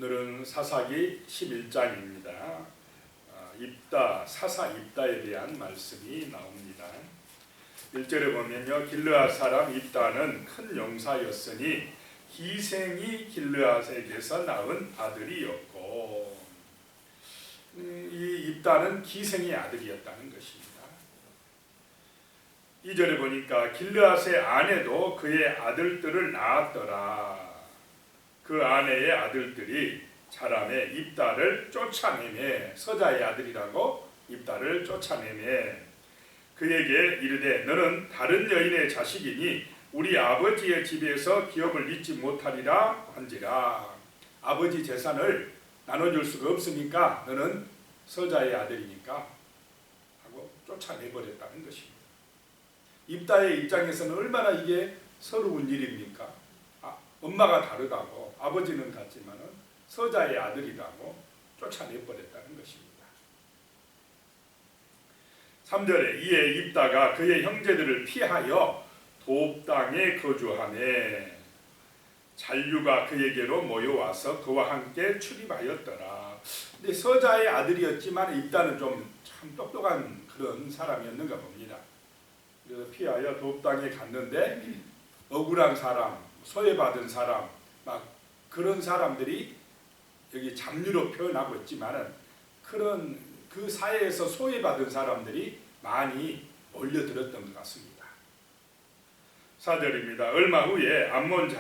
오늘은 사사기 11장입니다. 사사 입다에 대한 말씀이 나옵니다. 1절에 보면요, 길르앗 사람 입다는 큰 용사였으니 기생이 길르앗에게서 낳은 아들이었고, 이 입다는 기생의 아들이었다는 것입니다. 2절에 보니까 길르앗의 아내도 그의 아들들을 낳았더라. 그 아내의 아들들이 자라매 입다를 쫓아내매, 서자의 아들이라고 입다를 쫓아내매 그에게 이르되 너는 다른 여인의 자식이니 우리 아버지의 집에서 기업을 잊지 못하리라 한지라. 아버지 재산을 나눠줄 수가 없으니까 너는 서자의 아들이니까 하고 쫓아내버렸다는 것입니다. 입다의 입장에서는 얼마나 이게 서러운 일입니까? 엄마가 다르다고, 아버지는 같지만 서자의 아들이라고 쫓아내버렸다는 것입니다. 3절에 이에 입다가 그의 형제들을 피하여 돕 땅에 거주하매 잔류가 그에게로 모여와서 그와 함께 출입하였더라. 근데 서자의 아들이었지만 입다는 좀 참 똑똑한 그런 사람이었는가 봅니다. 그래서 피하여 돕 땅에 갔는데 억울한 사람, 소외받은 사람, 막 그런 사람들이 여기 잡류로 표현하고 있지만은 그런 그 사회에서 소외받은 사람들이 많이 몰려들었던 것 같습니다. 4절입니다. 얼마 후에 암몬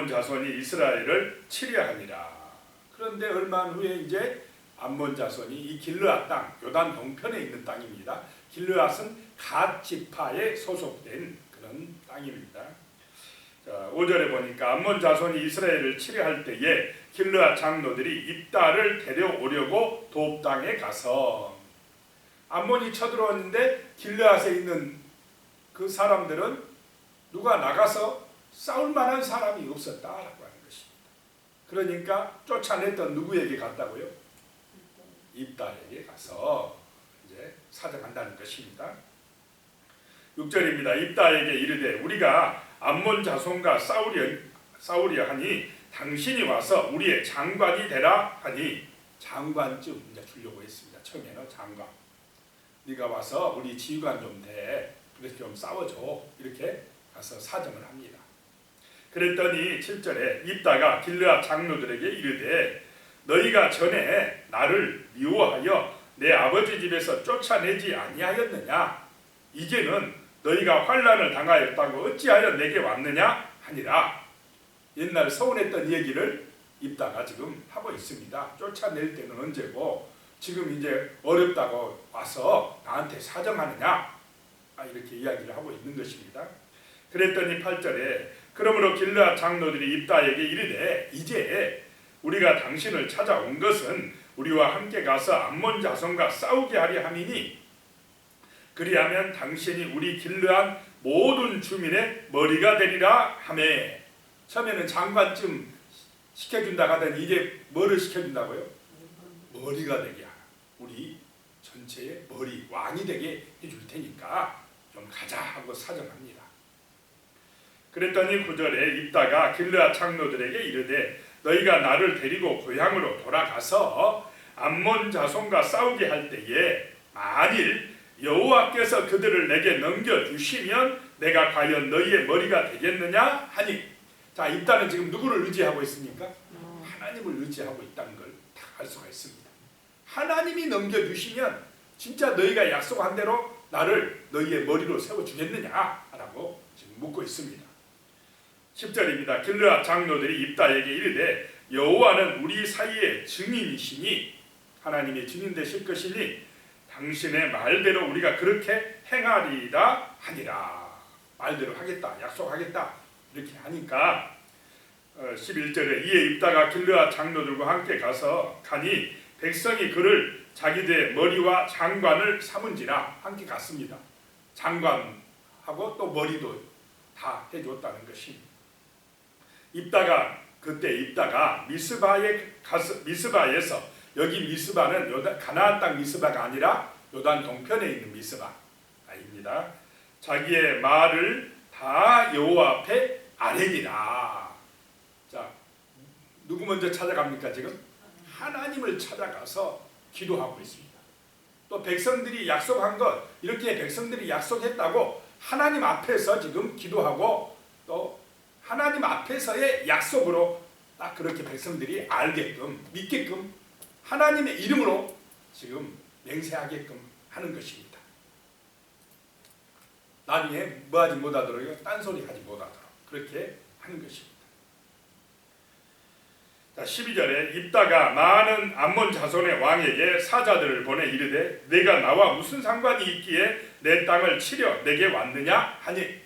자손이 이스라엘을 치려하니라. 그런데 얼마 후에 이제 암몬 자손이 이 길르앗 땅, 요단 동편에 있는 땅입니다. 길르앗은 갓 지파에 소속된 그런 땅입니다. 자, 5절에 보니까 암몬 자손이 이스라엘을 치려할 때에 길르앗 장로들이 입다를 데려오려고 돕 땅에 가서, 암몬이 쳐들어왔는데 길르앗에 있는 그 사람들은 누가 나가서 싸울 만한 사람이 없었다라고 하는 것입니다. 그러니까 쫓아냈던 누구에게 갔다고요? 입다에게 가서 이제 사정한다는 것입니다. 6절입니다. 입다에게 이르되 우리가 암몬 자손과 싸우려 하니 당신이 와서 우리의 장관이 되라 하니, 장관쯤 이제 주려고 했습니다. 처음에는 장관, 네가 와서 우리 지휘관 좀 돼, 그래서 좀 싸워줘, 이렇게 가서 사정을 합니다. 그랬더니 7절에 입다가 길르앗 장로들에게 이르되 너희가 전에 나를 미워하여 내 아버지 집에서 쫓아내지 아니하였느냐? 이제는 너희가 환난을 당하였다고 어찌하여 내게 왔느냐 하니라. 옛날 서운했던 얘기를 입다가 지금 하고 있습니다. 쫓아낼 때는 언제고 지금 이제 어렵다고 와서 나한테 사정하느냐, 이렇게 이야기를 하고 있는 것입니다. 그랬더니 8절에 그러므로 길르앗 장로들이 입다에게 이르되 이제 우리가 당신을 찾아온 것은 우리와 함께 가서 암몬 자손과 싸우게 하려 함이니 그리하면 당신이 우리 길르앗 모든 주민의 머리가 되리라 하매. 처음에는 장관쯤 시켜준다 하더니 이제 뭐를 시켜준다고요? 머리가 되게 하라. 우리 전체의 머리, 왕이 되게 해줄 테니까 좀 가자 하고 사정합니다. 그랬더니 9절에 입다가 길르앗 장로들에게 이르되 너희가 나를 데리고 고향으로 돌아가서 암몬 자손과 싸우게 할 때에 만일 여호와께서 그들을 내게 넘겨주시면 내가 과연 너희의 머리가 되겠느냐 하니. 자, 입다는 지금 누구를 의지하고 있습니까? 하나님을 의지하고 있다는 걸 다 알 수가 있습니다. 하나님이 넘겨주시면 진짜 너희가 약속한 대로 나를 너희의 머리로 세워주겠느냐라고 지금 묻고 있습니다. 10절입니다. 길르앗 장로들이 입다에게 이르되 여호와는 우리 사이의 증인이시니, 하나님의 증인 되실 것이니 당신의 말대로 우리가 그렇게 행하리라 하니라. 말대로 하겠다, 약속하겠다, 이렇게 하니까 11절에 이에 입다가 길르앗 장로들과 함께 가니 백성이 그를 자기들의 머리와 장관을 삼은지라. 함께 갔습니다. 장관하고 또 머리도 다 해줬다는 것입니다. 그때 입다가 미스바에서, 여기 미스바는 가나안 땅 미스바가 아니라 요단 동편에 있는 미스바입니다. 자기의 말을 다 여호와 앞에 아뢰니라. 자, 누구 먼저 찾아갑니까 지금? 하나님을 찾아가서 기도하고 있습니다. 또 백성들이 약속한 것, 이렇게 백성들이 약속했다고 하나님 앞에서 지금 기도하고 또 하나님 앞에서의 약속으로 딱 그렇게 백성들이 알게끔 믿게끔 하나님의 이름으로 지금 맹세하게끔 하는 것입니다. 나중에 뭐하지 못하도록 딴소리 하지 못하도록 그렇게 하는 것입니다. 자, 12절에 입다가 많은 암몬 자손의 왕에게 사자들을 보내 이르되 내가 나와 무슨 상관이 있기에 내 땅을 치려 내게 왔느냐 하니,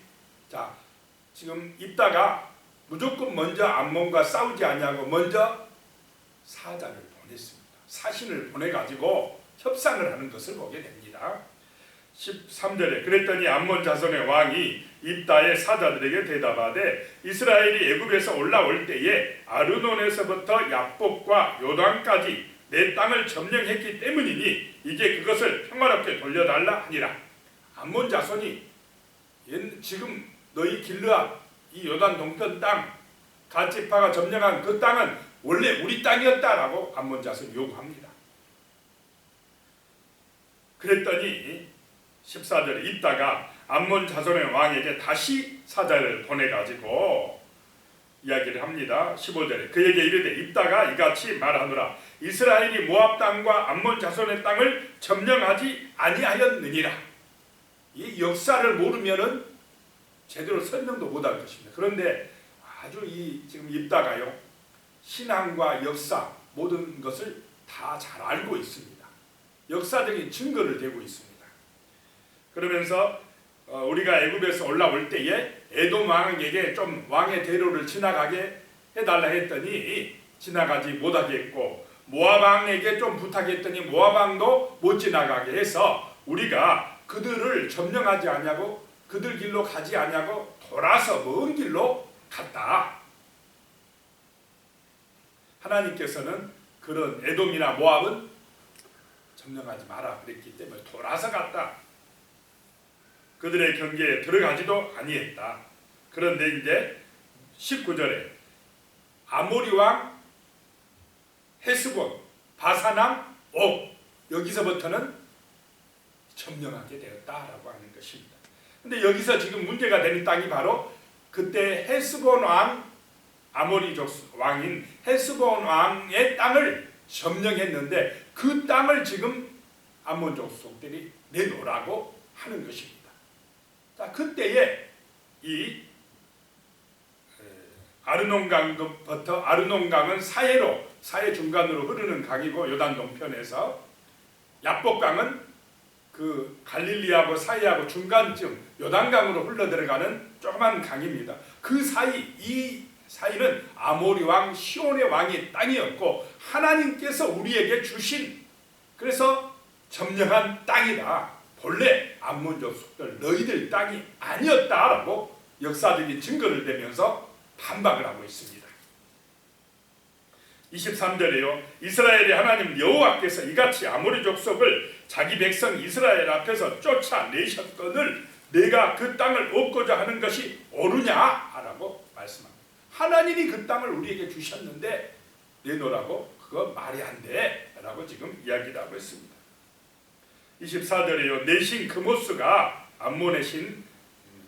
자 지금 입다가 무조건 먼저 암몬과 싸우지 않냐고 먼저 사자를 보냈습니다. 사신을 보내가지고 협상을 하는 것을 보게 됩니다. 13절에 그랬더니 암몬 자손의 왕이 입다의 사자들에게 대답하되 이스라엘이 애굽에서 올라올 때에 아르논에서부터 야복과 요단까지 내 땅을 점령했기 때문이니 이제 그것을 평화롭게 돌려달라 하니라. 암몬 자손이 지금 너희 길르앗 이 요단 동편 땅 갓지파가 점령한 그 땅은 원래 우리 땅이었다라고 암몬 자손이 요구합니다. 그랬더니 14절에 입다가 암몬 자손의 왕에게 다시 사자를 보내가지고 이야기를 합니다. 15절에 그에게 이르되 입다가 이같이 말하노라. 이스라엘이 모압 땅과 암몬 자손의 땅을 점령하지 아니하였느니라. 이 역사를 모르면은 제대로 설명도 못할 것입니다. 그런데 아주 지금 입다가요 신앙과 역사 모든 것을 다 잘 알고 있습니다. 역사적인 증거를 대고 있습니다. 그러면서 우리가 애굽에서 올라올 때에 에돔 왕에게 좀 왕의 대로를 지나가게 해달라 했더니 지나가지 못하게 했고 모압 왕에게 좀 부탁했더니 모압 왕도 못 지나가게 해서 우리가 그들을 점령하지 않냐고 그들 길로 가지 않냐고 돌아서 먼 길로 갔다. 하나님께서는 그런 에돔이나 모압은 점령하지 마라 그랬기 때문에 돌아서 갔다. 그들의 경계에 들어가지도 아니했다. 그런데 이제 19절에 아모리 왕 헤스본 바사남 옥 여기서부터는 점령하게 되었다라고 하는 것입니다. 근데 여기서 지금 문제가 되는 땅이 바로 그때 헤스본 왕 아모리족 왕인 헤스본 왕의 땅을 점령했는데 그 땅을 지금 암몬 족속들이 내놓으라고 하는 것입니다. 자, 그때에 이 아르논강부터 아르논강은 사해 중간으로 흐르는 강이고 요단 동편에서 야복강은 그 갈릴리하고 사해하고 중간쯤 요단강으로 흘러들어가는 조그만 강입니다. 그 사이 이 사이는 아모리 왕 시온의 왕의 땅이었고 하나님께서 우리에게 주신 그래서 점령한 땅이다. 본래 암몬 족속들 너희들 땅이 아니었다라고 역사적인 증거를 대면서 반박을 하고 있습니다. 23절에요. 이스라엘의 하나님 여호와께서 이같이 아모리 족속을 자기 백성 이스라엘 앞에서 쫓아내셨거늘 내가 그 땅을 얻고자 하는 것이 옳으냐라고 말씀합니다. 하나님이 그 땅을 우리에게 주셨는데 내놓으라고 그거 말이 안 돼 라고 지금 이야기를 하고 있습니다. 24절에요. 내 신 그모스가 암몬의 신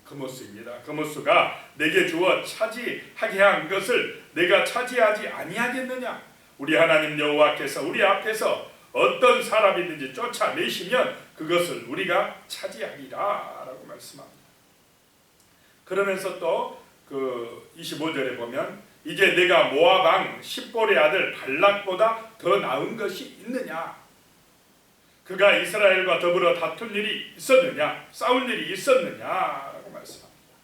그모스입니다. 그모스가 내게 주어 차지하게 한 것을 내가 차지하지 아니하겠느냐. 우리 하나님 여호와께서 우리 앞에서 어떤 사람이든지 쫓아내시면 그것을 우리가 차지하리라 라고 말씀합니다. 그러면서 또 그 25절에 보면 이제 내가 모압 왕 십볼의 아들 발락보다 더 나은 것이 있느냐. 그가 이스라엘과 더불어 다툰 일이 있었느냐 싸울 일이 있었느냐라고 말씀합니다.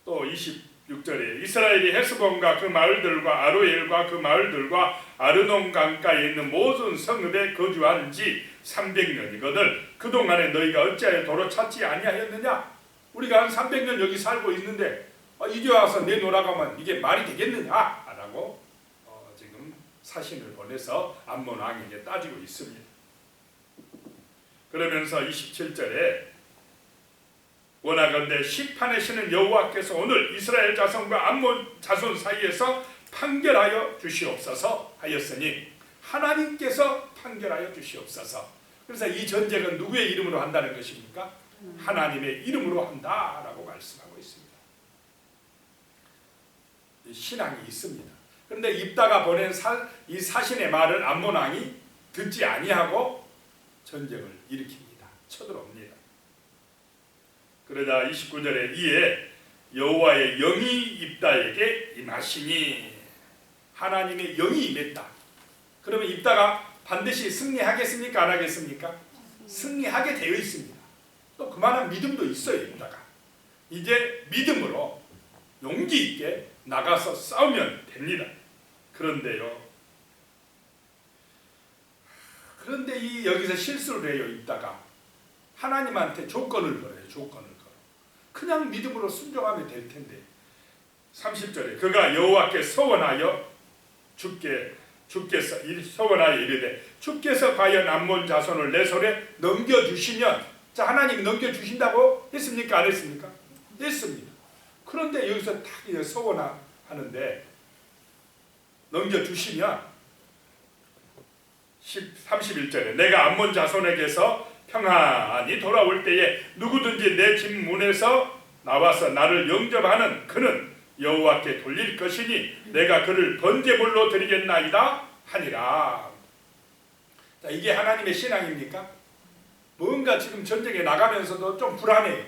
또 26절에 이스라엘이 헤스본과 그 마을들과 아로엘과 그 마을들과 아르논 강가에 있는 모든 성읍에 거주한 지 300년이거늘 그동안에 너희가 어찌하여 도로 찾지 아니하였느냐. 우리가 한 300년 여기 살고 있는데 이제 와서 내놓으라고 이게 말이 되겠느냐라고 지금 사신을 보내서 암몬 왕에게 따지고 있습니다. 그러면서 27절에 원하건대 심판하시는 여호와께서 오늘 이스라엘 자손과 암몬 자손 사이에서 판결하여 주시옵소서 하였으니 하나님께서 판결하여 주시옵소서. 그래서 이 전쟁은 누구의 이름으로 한다는 것입니까? 하나님의 이름으로 한다라고 말씀하고 있습니다. 신앙이 있습니다. 그런데 입다가 보낸 이 사신의 말을 암몬 왕이 듣지 아니하고 전쟁을 일으킵니다. 쳐들어옵니다. 그러자 29절에 이에 여호와의 영이 입다에게 임하시니, 하나님의 영이 임했다. 그러면 입다가 반드시 승리하겠습니까? 안 하겠습니까? 승리하게 되어 있습니다. 또 그만한 믿음도 있어요. 입다가 이제 믿음으로 용기 있게 나가서 싸우면 됩니다. 그런데 여기서 실수를 해요. 입다가 하나님한테 조건을 걸어요. 조건을 걸어. 그냥 믿음으로 순종하면 될 텐데. 30절에 그가 여호와께 서원하여 주께서 서원하여 이르되 주께서 과연 암몬 자손을 내 손에 넘겨주시면, 자, 하나님이 넘겨주신다고 했습니까? 안 했습니까? 했습니다. 그런데 여기서 딱 서원하는데 넘겨주시면 31절에 내가 암몬 자손에게서 평안히 돌아올 때에 누구든지 내 집 문에서 나와서 나를 영접하는 그는 여호와께 돌릴 것이니 내가 그를 번제물로 드리겠나이다 하니라. 자, 이게 하나님의 신앙입니까? 뭔가 지금 전쟁에 나가면서도 좀 불안해요.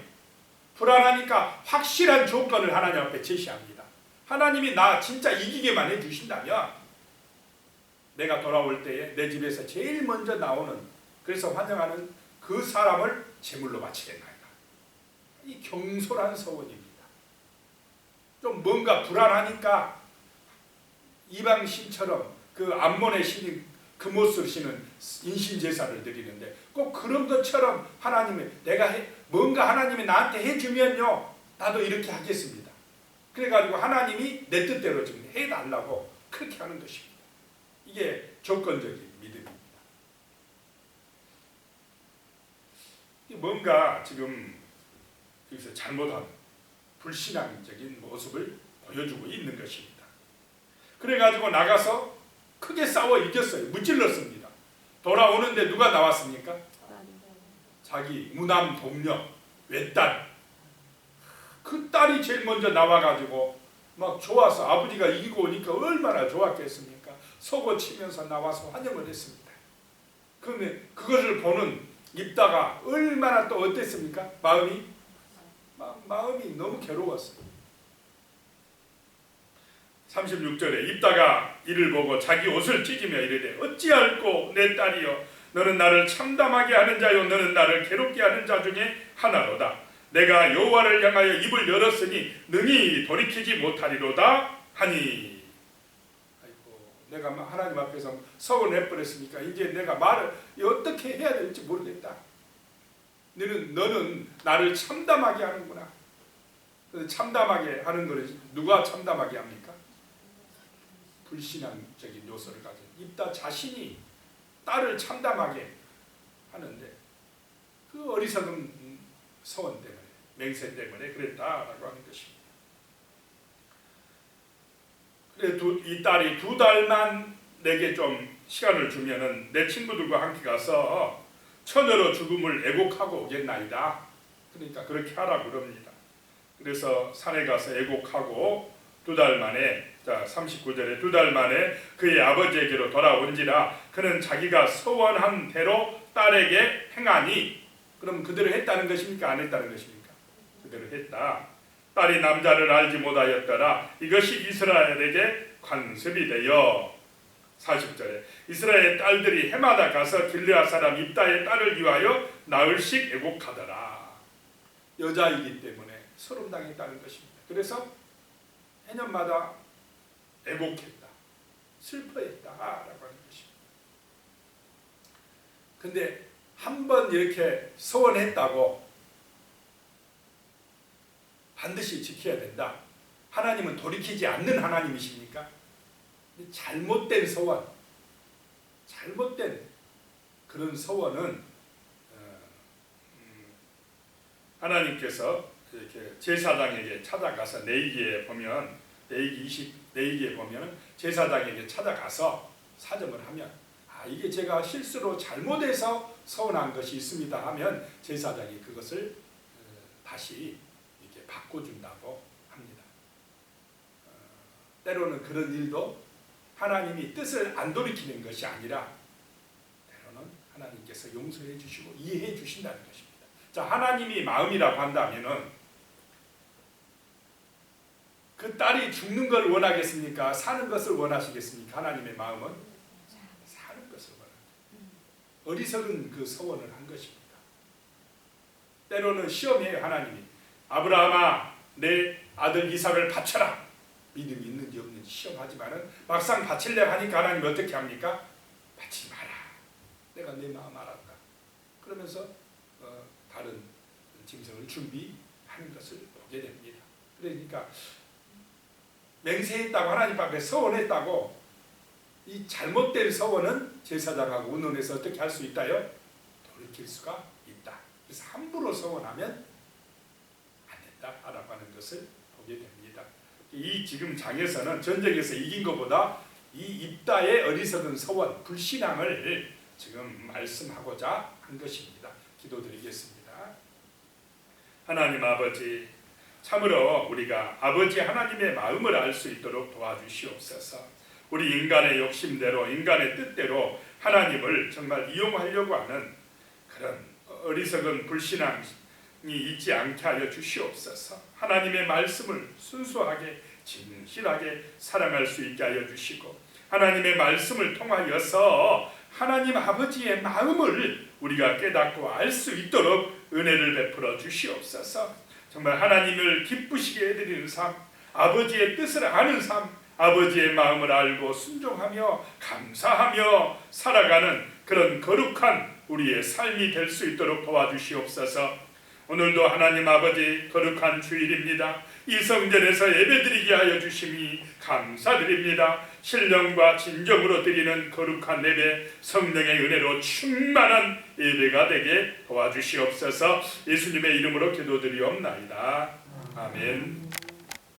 불안하니까 확실한 조건을 하나님 앞에 제시합니다. 하나님이 나 진짜 이기게만 해주신다면 내가 돌아올 때에 내 집에서 제일 먼저 나오는, 그래서 환영하는 그 사람을 제물로 바치겠나이다. 이 경솔한 서원입니다. 좀 뭔가 불안하니까 이방 신처럼 그 암몬의 신이 금옷 쓰시는 인신제사를 드리는데 꼭 그런 것처럼 하나님이 뭔가 하나님이 나한테 해주면요 나도 이렇게 하겠습니다. 그래가지고 하나님이 내 뜻대로 지금 해달라고 그렇게 하는 것입니다. 이게 조건적인 믿음입니다. 뭔가 지금 여기서 잘못한 불신앙적인 모습을 보여주고 있는 것입니다. 그래가지고 나가서 크게 싸워 이겼어요. 무찔렀습니다. 돌아오는데 누가 나왔습니까? 자기 무남 동료 외딸, 그 딸이 제일 먼저 나와가지고 막 좋아서, 아버지가 이기고 오니까 얼마나 좋았겠습니까? 속어 치면서 나와서 환영을 했습니다. 그러면 그것을 보는 입다가 얼마나 또 어땠습니까? 마음이 너무 괴로웠어요. 36절에 입다가 이를 보고 자기 옷을 찢으며 이르되 어찌할꼬 내 딸이여 너는 나를 참담하게 하는 자요 너는 나를 괴롭게 하는 자 중에 하나로다. 내가 여호와를 향하여 입을 열었으니 능히 돌이키지 못하리로다 하니. 아이고, 내가 하나님 앞에서 서원해버렸으니까 이제 내가 말을 어떻게 해야 될지 모르겠다. 너는 나를 참담하게 하는구나. 참담하게 하는 것을 누가 참담하게 합니까? 불신앙적인 요소를 가진 입다 자신이 딸을 참담하게 하는데 그 어리석은 서원 때문에, 맹세 때문에 그랬다라고 하는 것입니다. 그래 이 딸이 2달만 내게 좀 시간을 주면은 내 친구들과 함께 가서 처녀로 죽음을 애곡하고 오겠나이다. 그러니까 그렇게 하라고 그럽니다. 그래서 산에 가서 애곡하고 2달 만에, 자 39절에 2달 만에 그의 아버지에게로 돌아온지라 그는 자기가 서원한 대로 딸에게 행하니. 그럼 그대로 했다는 것입니까? 안 했다는 것입니까? 그대로 했다. 딸이 남자를 알지 못하였더라. 이것이 이스라엘에게 관습이 되어. 40절에 이스라엘 딸들이 해마다 가서 길르앗 사람 입다의 딸을 위하여 나흘씩 애곡하더라. 여자이기 때문에 소름당했다는 것입니다. 그래서 해년마다 애곡했다, 슬퍼했다라고 하는 것입니다. 근데 한번 이렇게 서원했다고 반드시 지켜야 된다. 하나님은 돌이키지 않는 하나님이십니까? 잘못된 서원, 잘못된 그런 서원은 하나님께서 이렇게 제사장에게 찾아가서 레위기에 보면 레위기에 보면 제사장에게 찾아가서 사정을 하면 이게 제가 실수로 잘못해서 서운한 것이 있습니다 하면 제사장이 그것을 다시 이렇게 바꿔준다고 합니다. 때로는 그런 일도 하나님이 뜻을 안 돌이키는 것이 아니라 때로는 하나님께서 용서해 주시고 이해해 주신다는 것입니다. 자, 하나님이 마음이라고 한다면은 그 딸이 죽는 걸 원하겠습니까? 사는 것을 원하시겠습니까? 하나님의 마음은 사는 것을 원합니다. 어리석은 그 서원을 한 것입니다. 때로는 시험에 하나님이 아브라함아 내 아들 이삭을 바쳐라. 믿음이 있는지 없는지 시험하지만은 막상 바칠래 하니까 하나님이 어떻게 합니까? 바치지 마라. 내가 내 마음 알았다. 그러면서 다른 짐승을 준비하는 것을 보게 됩니다. 그러니까 맹세했다고 하나님 앞에 서원했다고 이 잘못된 서원은 제사장하고 의논해서 어떻게 할 수 있다요? 돌이킬 수가 있다. 그래서 함부로 서원하면 안 된다라고 하는 것을 보게 됩니다. 이 지금 장에서는 전쟁에서 이긴 것보다 이 입다의 어리석은 서원, 불신앙을 지금 말씀하고자 한 것입니다. 기도드리겠습니다. 하나님 아버지, 참으로 우리가 아버지 하나님의 마음을 알 수 있도록 도와주시옵소서. 우리 인간의 욕심대로 인간의 뜻대로 하나님을 정말 이용하려고 하는 그런 어리석은 불신앙이 있지 않게 하여 주시옵소서. 하나님의 말씀을 순수하게 진실하게 사랑할 수 있게 하여 주시고 하나님의 말씀을 통하여서 하나님 아버지의 마음을 우리가 깨닫고 알 수 있도록 은혜를 베풀어 주시옵소서. 정말 하나님을 기쁘시게 해드리는 삶, 아버지의 뜻을 아는 삶, 아버지의 마음을 알고 순종하며 감사하며 살아가는 그런 거룩한 우리의 삶이 될 수 있도록 도와주시옵소서. 오늘도 하나님 아버지 거룩한 주일입니다. 이 성전에서 예배드리게 하여 주심이 감사드립니다. 신령과 진정으로 드리는 거룩한 예배, 성령의 은혜로 충만한 예배가 되게 도와주시옵소서. 예수님의 이름으로 기도드리옵나이다. 아멘.